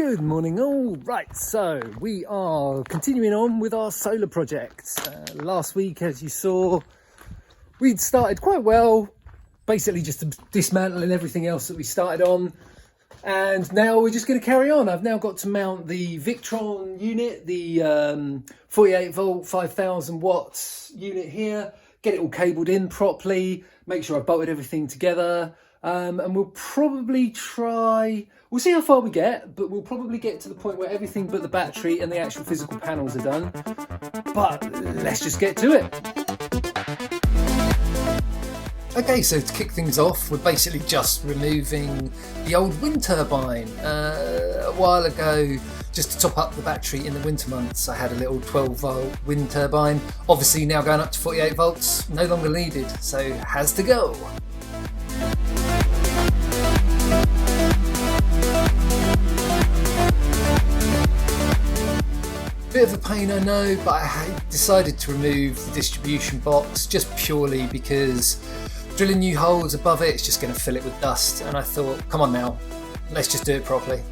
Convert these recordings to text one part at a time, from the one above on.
Good morning all. Right, so we are continuing on with our solar project. Last week, as you saw, we'd started quite well, basically just dismantling everything else that we started on. And now we're just going to carry on. I've now got to mount the Victron unit, the 48 volt, 5000 watts unit here, get it all cabled in properly, make sure I've bolted everything together. And we'll probably we'll see how far we get, but we'll probably get to the point where everything but the battery and the actual physical panels are done. But let's just get to it. Okay, so to kick things off, we're basically just removing the old wind turbine. A while ago, just to top up the battery in the winter months, I had a little 12 volt wind turbine. Obviously now going up to 48 volts, no longer needed, so has to go. Bit of a pain, I know, but I decided to remove the distribution box just purely because drilling new holes above it is just going to fill it with dust, and I thought, come on now, let's just do it properly.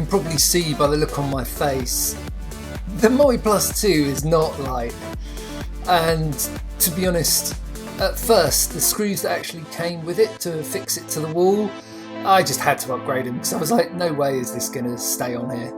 Probably see by the look on my face, the Multiplus 2 is not light, and to be honest, at first the screws that actually came with it to fix it to the wall, I just had to upgrade them because I was like, no way is this going to stay on here.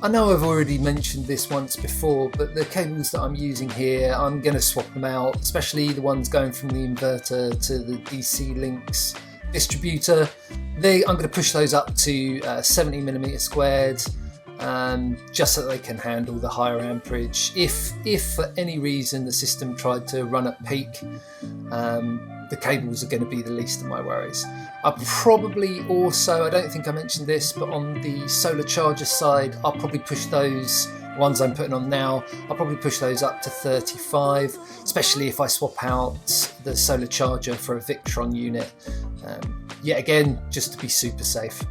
I know I've already mentioned this once before, but the cables that I'm using here, I'm going to swap them out, especially the ones going from the inverter to the DC links distributor. I'm going to push those up to 70mm squared, just so they can handle the higher amperage. If for any reason the system tried to run at peak, the cables are going to be the least of my worries. I'll probably also, I don't think I mentioned this, but on the solar charger side, I'll probably push those ones I'm putting on now, I'll probably push those up to 35, especially if I swap out the solar charger for a Victron unit. Yet again, just to be super safe.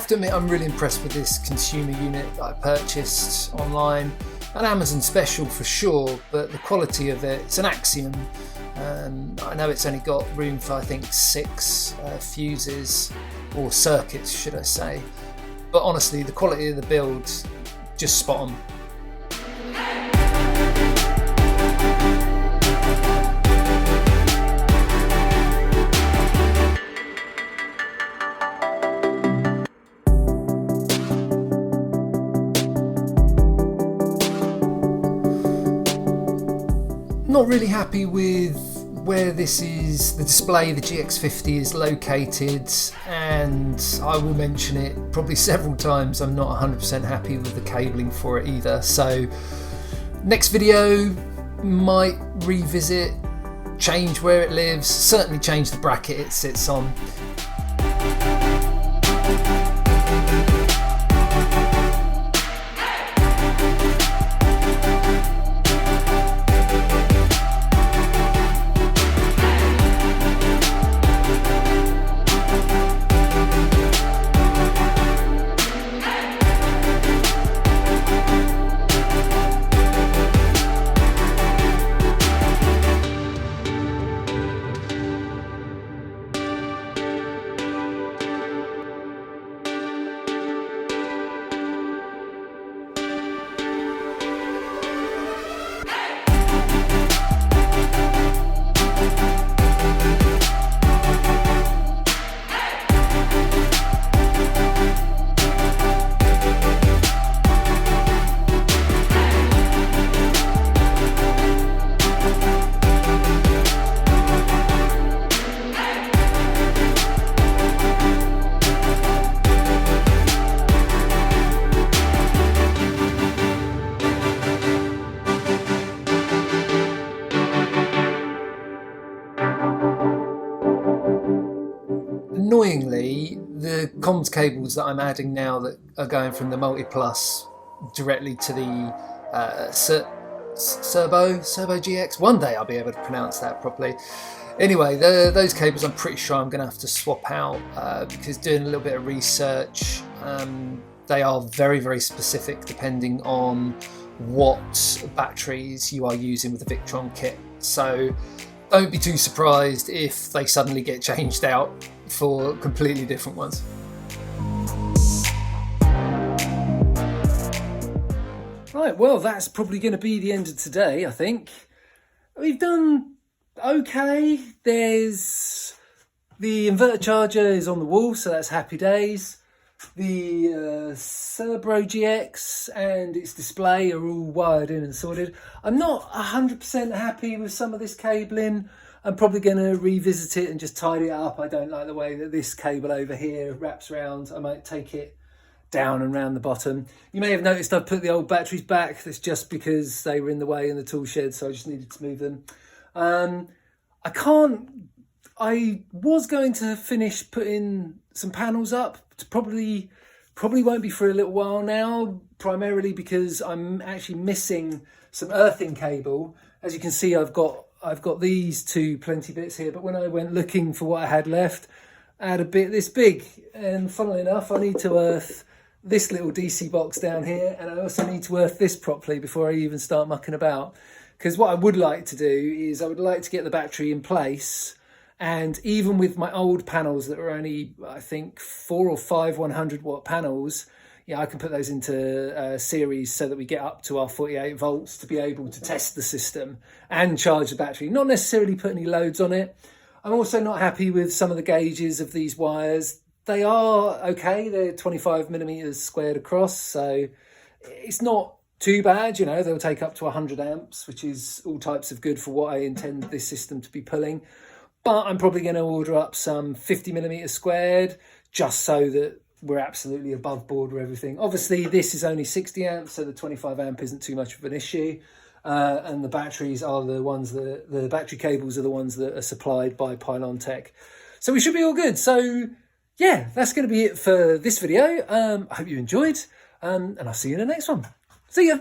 have to admit I'm really impressed with this consumer unit that I purchased online. An Amazon special for sure, but the quality of it's an Axiom. I know it's only got room for I think 6 fuses, or circuits should I say, but honestly the quality of the build, just spot on. Not really happy with where this is, the display, the GX50 is located, and I will mention it probably several times, I'm not 100% happy with the cabling for it either. So next video might revisit, change where it lives, certainly change the bracket it sits on. Annoyingly, the comms cables that I'm adding now that are going from the Multiplus directly to the Cerbo GX. One day I'll be able to pronounce that properly. Anyway, those cables I'm pretty sure I'm going to have to swap out because doing a little bit of research, they are very, very specific depending on what batteries you are using with the Victron kit. So don't be too surprised if they suddenly get changed out for completely different ones. Right, well, that's probably going to be the end of today, I think. We've done okay. There's the inverter charger is on the wall, so that's happy days. The Cerbo GX and its display are all wired in and sorted. I'm not 100% happy with some of this cabling. I'm probably going to revisit it and just tidy it up. I don't like the way that this cable over here wraps around. I might take it down and round the bottom. You may have noticed I've put the old batteries back. That's just because they were in the way in the tool shed, so I just needed to move them. I was going to finish putting some panels up. Probably won't be for a little while now, primarily because I'm actually missing some earthing cable. As you can see, I've got these 2 plenty bits here, but when I went looking for what I had left, I had a bit this big, and funnily enough I need to earth this little DC box down here, and I also need to earth this properly before I even start mucking about, because what I would like to do is I would like to get the battery in place, and even with my old panels that are only I think 4 or 5 100 watt panels, yeah, I can put those into series so that we get up to our 48 volts to be able to test the system and charge the battery, not necessarily put any loads on it. I'm also not happy with some of the gauges of these wires. They are okay, they're 25 millimeters squared across, so it's not too bad, you know, they'll take up to 100 amps, which is all types of good for what I intend this system to be pulling. But I'm probably going to order up some 50 millimeters squared just so that we're absolutely above board with everything. Obviously, this is only 60 amps, so the 25 amp isn't too much of an issue. And the batteries are the ones that, the battery cables are the ones that are supplied by Pylon Tech. So we should be all good. So yeah, that's going to be it for this video. I hope you enjoyed, and I'll see you in the next one. See ya.